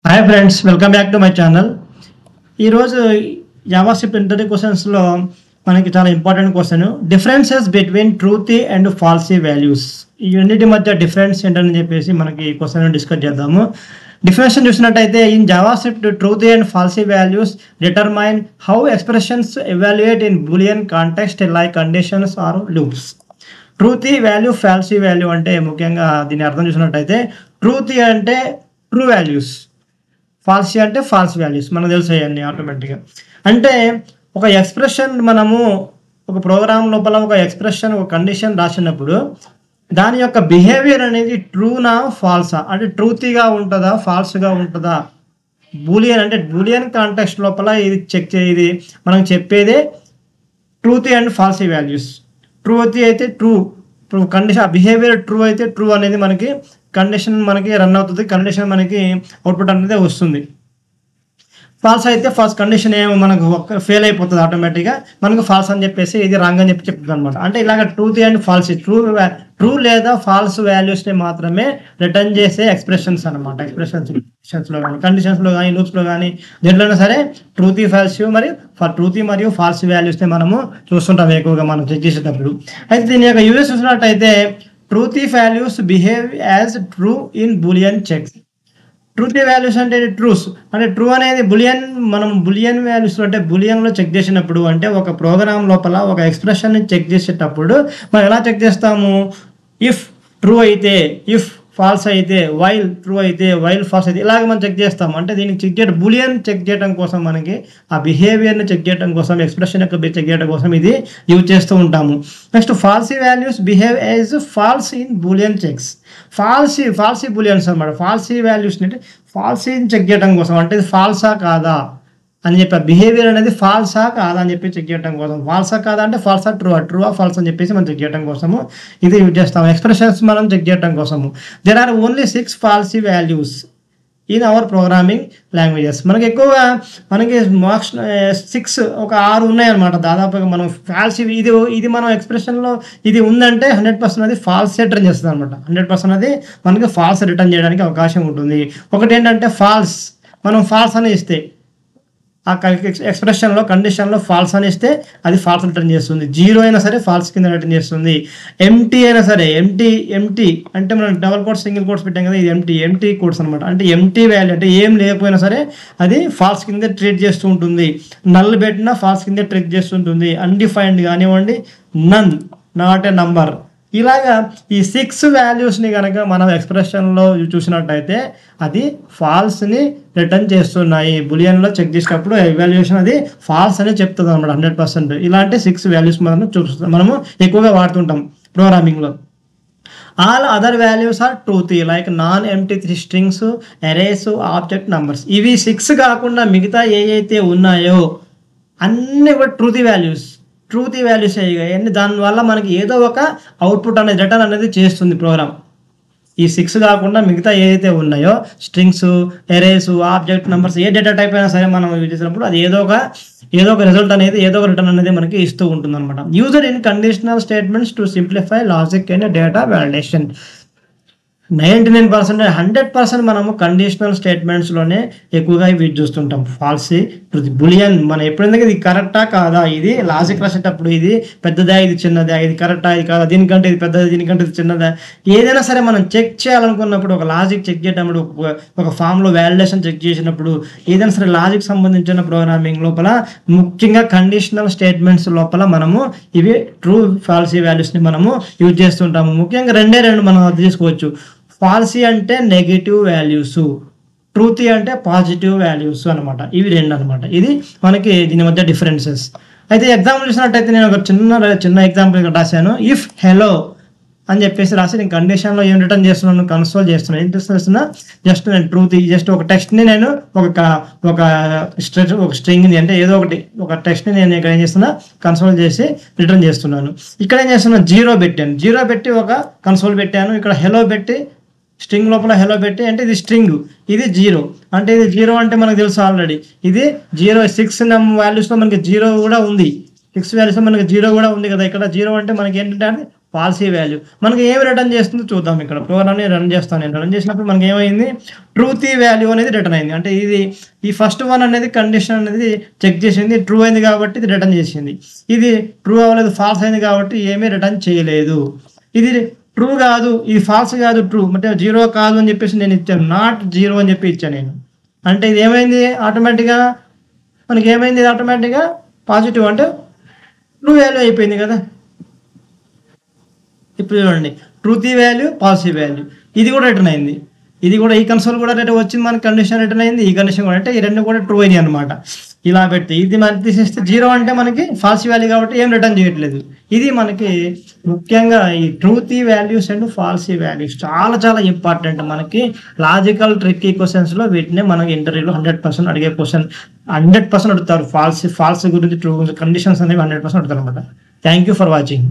Hi friends, welcome back to my channel. ఈరోజు JavaScript interview క్వశ్చన్స్లో మనకి చాలా important question, differences between truthy and falsy values. ఈ రెండింటి మధ్య డిఫరెన్స్ ఏంటని చెప్పేసి మనకి క్వశ్చన్ డిస్కస్ చేద్దాము. డిఫరెన్షన్ చూసినట్టయితే in JavaScript truthy and falsy values determine how expressions evaluate in boolean context like conditions or loops. Truthy value, falsy value అంటే ముఖ్యంగా దీని అర్థం చూసినట్టయితే ట్రూతీ అంటే ట్రూ వాల్యూస్, ఫాల్సీ అంటే ఫాల్స్ వాల్యూస్. మనకు తెలిసాయండి ఆటోమేటిక్గా. అంటే ఒక ఎక్స్ప్రెషన్ మనము ఒక ప్రోగ్రామ్ లోపల ఒక ఎక్స్ప్రెషన్, ఒక కండిషన్ రాసినప్పుడు దాని యొక్క బిహేవియర్ అనేది ట్రూనా ఫాల్సా, అంటే ట్రూతీగా ఉంటుందా ఫాల్స్గా ఉంటుందా. బూలియన్ అంటే బూలియన్ కాంటెక్స్ట్ లోపల ఇది మనం చెప్పేదే ట్రూతీ అండ్ ఫాల్సీ వాల్యూస్. ట్రూతీ అయితే ట్రూ కండిషన్, బిహేవియర్ ట్రూ అయితే ట్రూ అనేది మనకి కండిషన్ మనకి రన్ అవుతుంది, కండిషన్ మనకి అవుట్పుట్ అనేది వస్తుంది. ఫాల్స్ అయితే ఫాల్స్ కండిషన్ ఏమో మనకు ఫెయిల్ అయిపోతుంది ఆటోమేటిక్గా, మనకు ఫాల్స్ అని చెప్పేసి ఇది రాంగ్ అని చెప్తుంది అనమాట. అంటే ఇలాగ ట్రూతీ అండ్ ఫాల్సీ, ట్రూ లేదా ఫాల్స్ వాల్యూస్ని మాత్రమే రిటర్న్ చేసే ఎక్స్ప్రెషన్స్ అనమాట. ఎక్స్ప్రెషన్స్లో కానీ, కండిషన్స్లో కానీ, లూప్స్లో కానీ, దేంట్లోనే సరే ట్రూతీ ఫాల్స్ ట్రూతీ మరియు ఫాల్స్ వాల్యూస్ని మనము చూస్తుంటాం ఎక్కువగా మనం చెక్ చేసేటప్పుడు. అయితే దీని యొక్క యూజెస్ చూసినట్టయితే truthy values behave as true in boolean checks. Truthy values అంటే ట్రూస్, అంటే ట్రూ అనేది మనం బులియన్ వాల్యూస్ అంటే బులియన్లో చెక్ చేసినప్పుడు, అంటే ఒక ప్రోగ్రామ్ లోపల ఒక ఎక్స్ప్రెషన్ని చెక్ చేసేటప్పుడు మనం ఎలా చెక్ చేస్తాము, ఇఫ్ ట్రూ అయితే ఇఫ్, ఫాల్స్ అయితే వైల్, ట్రూ అయితే వైల్, ఫాల్స్ అయితే, ఇలాగ మనం చెక్ చేస్తాము. అంటే దీనికి చెక్ చేయడం, బులియన్ చెక్ చేయడం కోసం మనకి ఆ బిహేవియర్ని చెక్ చేయడం కోసం, ఎక్స్ప్రెషన్ యొక్క చెక్ చేయడం కోసం ఇది యూజ్ చేస్తూ ఉంటాము. Next falsy values behave as false in boolean checks. Falsy booleans అనమాట. ఫాల్సీ వాల్యూస్ని అంటే ఫాల్సీని చెక్ చేయడం కోసం, అంటే ఇది ఫాల్సా కాదా అని చెప్పి, బిహేవియర్ అనేది ఫాల్సా కాదా అని చెప్పి చెక్ చేయడం కోసం. ఫాల్సా కాదా అంటే ఫాల్సా ట్రూవా ఫాల్స్ అని చెప్పేసి మనం చెక్ చేయడం కోసము ఇది యూజ్ చేస్తాము. ఎక్స్ప్రెషన్స్ మనం చెక్ చేయడం కోసము. There are only 6 falsy values in our programming languages. మనకి ఎక్కువగా మార్క్స్ 6 ఒక 6 ఉన్నాయన్నమాట దాదాపుగా. మనం ఫాల్సీ ఇది మనం ఎక్స్ప్రెషన్లో ఇది ఉందంటే 100% అది ఫాల్స్ రిటర్న్ చేస్తుంది అనమాట. 100% అది మనకి ఫాల్స్ రిటర్న్ చేయడానికి అవకాశం ఉంటుంది. ఒకటి ఏంటంటే ఫాల్స్, మనం ఫాల్స్ అని ఇస్తే ఆ ఎక్స్ప్రెషన్లో కండిషన్లో ఫాల్స్ అని ఇస్తే అది ఫాల్స్ రిటర్న్ చేస్తుంది. 0 అయినా సరే ఫాల్స్ కింద రిటర్న్ చేస్తుంది. ఎంటీ అయినా సరే, ఎంటీ అంటే మనం డబల్ కోట్స్ సింగిల్ కోట్స్ పెట్టాం కదా, ఇది ఎంటీ కోడ్స్ అనమాట. అంటే ఎంటీ వాల్యూ అంటే ఏం లేకపోయినా సరే అది ఫాల్స్ కింద ట్రీట్ చేస్తూ ఉంటుంది. నల్ పెట్టినా ఫాల్స్ కింద ట్రీట్ చేస్తుంటుంది. అన్డిఫైన్డ్ కానివ్వండి, నన్, నాట్ ఏ నంబర్, ఇలాగా ఈ 6 వాల్యూస్ని కనుక మనం ఎక్స్ప్రెషన్లో చూసినట్టయితే అది ఫాల్స్ని రిటర్న్ చేస్తున్నాయి. బులియన్లో చెక్ చేసినప్పుడు ఎవాల్యుయేషన్ అది ఫాల్స్ అని చెప్తుంది అనమాట 100%. ఇలాంటి 6 వాల్యూస్ మనము ఎక్కువగా వాడుతుంటాం ప్రోగ్రామింగ్లో. All other values are truthy like non empty strings, arrays, object numbers. ఇవి 6 కాకుండా మిగతా ఏవైతే ఉన్నాయో అన్నీ కూడా ట్రూతీ వాల్యూస్ అయ్యాయి. దానివల్ల మనకి ఏదో ఒక అవుట్పుట్ అనేది రిటర్న్ అనేది చేస్తుంది ప్రోగ్రామ్. ఈ 6 కాకుండా మిగతా ఏదైతే ఉన్నాయో స్ట్రింగ్స్, ఎరేస్, ఆబ్జెక్ట్ నంబర్స్, ఏ డేటా టైప్ అయినా సరే మనం యూజ్ చేసినప్పుడు అది ఏదో ఒక రిజల్ట్ అనేది, ఏదో ఒక రిటర్న్ అనేది మనకి ఇస్తూ ఉంటుంది అనమాట. User in conditional statements to simplify logic and data validation. 99% 100% మనము కండిషనల్ స్టేట్మెంట్స్లోనే ఎక్కువగా యూజ్ చూస్తుంటాం. ఫాల్సీ, బులియన్ మనం ఎప్పుడైనా ఇది కరెక్టా కాదా, ఇది లాజిక్ రాసేటప్పుడు ఇది పెద్దదా ఇది చిన్నదా, ఇది కరెక్టా ఇది కాదా, దీనికంటే ఇది పెద్దది దీనికంటే ఇది చిన్నదా, ఏదైనా సరే మనం చెక్ చేయాలనుకున్నప్పుడు, ఒక లాజిక్ చెక్ చేసేటప్పుడు, ఒక ఫామ్లో వ్యాలిడేషన్ చెక్ చేసినప్పుడు, ఏదైనా సరే లాజిక్ సంబంధించిన ప్రోగ్రామింగ్ లోపల ముఖ్యంగా కండిషనల్ స్టేట్మెంట్స్ లోపల మనము ఇవి ట్రూ ఫాల్సీ వాల్యూస్ని మనము యూజ్ చేస్తుంటాము. ముఖ్యంగా రెండు మనం అర్థం చేసుకోవచ్చు. ఫాల్సీ అంటే నెగిటివ్ వాల్యూస్, ట్రూతీ అంటే పాజిటివ్ వాల్యూస్ అనమాట. ఇవి రెండు అనమాట. ఇది మనకి దీని మధ్య డిఫరెన్సెస్. అయితే ఎగ్జాంపుల్ చూసినట్టయితే నేను ఒక చిన్న ఎగ్జాంపుల్ ఇక్కడ రాశాను. ఇఫ్ హెలో అని చెప్పేసి రాసి నేను కండిషన్లో ఏం రిటర్న్ చేస్తున్నాను, కన్సోల్ చేస్తున్నాను. ఏం చేస్తున్నా, జస్ట్ నేను ట్రూతీ, జస్ట్ ఒక టెక్స్ట్ని నేను ఒక స్ట్రింగ్ని అంటే ఏదో ఒక టెక్స్ట్ని నేను ఇక్కడ ఏం చేస్తున్నా, కన్సోల్ చేసి రిటర్న్ చేస్తున్నాను. ఇక్కడ ఏం చేస్తున్నా, 0 పెట్టాను. 0 పెట్టి ఒక కన్సోల్ పెట్టాను. ఇక్కడ హెలో పెట్టి, స్ట్రింగ్ లోపల హెలో పెట్టి, అంటే ఇది స్ట్రింగ్, ఇది 0. అంటే ఇది 0 అంటే మనకు తెలుసు ఆల్రెడీ. ఇది 0, 6 వాల్యూస్లో మనకి 0 కూడా ఉంది. 6 వాల్యూస్లో మనకి 0 కూడా ఉంది కదా. ఇక్కడ 0 అంటే మనకి ఏంటంటే ఫాల్సీ వాల్యూ మనకి ఏమి రిటర్న్ చేస్తుందో చూద్దాం. ఇక్కడ ప్రోగ్రామ్ని రన్ చేస్తాను. నేను రన్ చేసినప్పుడు మనకి ఏమైంది, ట్రూతీ వాల్యూ అనేది రిటర్న్ అయింది. అంటే ఇది ఈ ఫస్ట్ వన్ అనేది కండిషన్ అనేది చెక్ చేసింది, ట్రూ అయింది కాబట్టి ఇది రిటర్న్ చేసింది. ఇది ట్రూ అవ్వలేదు, ఫాల్స్ అయింది కాబట్టి ఏమీ రిటర్న్ చేయలేదు. ఇది ట్రూ కాదు, ఇది ఫాల్స్ కాదు, ట్రూ అంటే 0 కాదు అని చెప్పేసి నేను ఇచ్చాను, నాట్ 0 అని చెప్పి ఇచ్చాను నేను. అంటే ఇది ఏమైంది, ఆటోమేటిక్గా మనకి ఏమైంది, ఇది ఆటోమేటిక్గా పాజిటివ్ అంటే ట్రూ వాల్యూ అయిపోయింది కదా. ఇప్పుడు చూడండి, ట్రూతీ వాల్యూ, ఫాల్సీ వాల్యూ, ఇది కూడా రిటర్న్ అయింది. ఇది కూడా ఈ కన్సోల్ కూడా రిటర్న్ వచ్చింది, మనకి కండిషన్ రిటర్న్ అయింది, ఈ కండిషన్ కూడా, అంటే ఈ రెండు కూడా ట్రూ అయినాయి అనమాట. ఇలా పెడితే ఇది మనకి తీసేస్తే 0 అంటే మనకి ఫాల్సీ వాల్యూ కాబట్టి ఏం రిటర్న్ చేయట్లేదు. ఇది మనకి ముఖ్యంగా ఈ ట్రూతీ వాల్యూస్ అండ్ ఫాల్సీ వాల్యూస్ చాలా చాలా ఇంపార్టెంట్. మనకి లాజికల్ ట్రిక్కీ క్వశ్చన్స్లో వీటినే మనకి ఇంటర్వ్యూలో 100% అడిగే క్వశ్చన్. 100% అడుగుతారు. ఫాల్స్ గురించి, ట్రూ కండిషన్స్ అనేవి 100% అడుగుతారు అనమాట. Thank you for watching.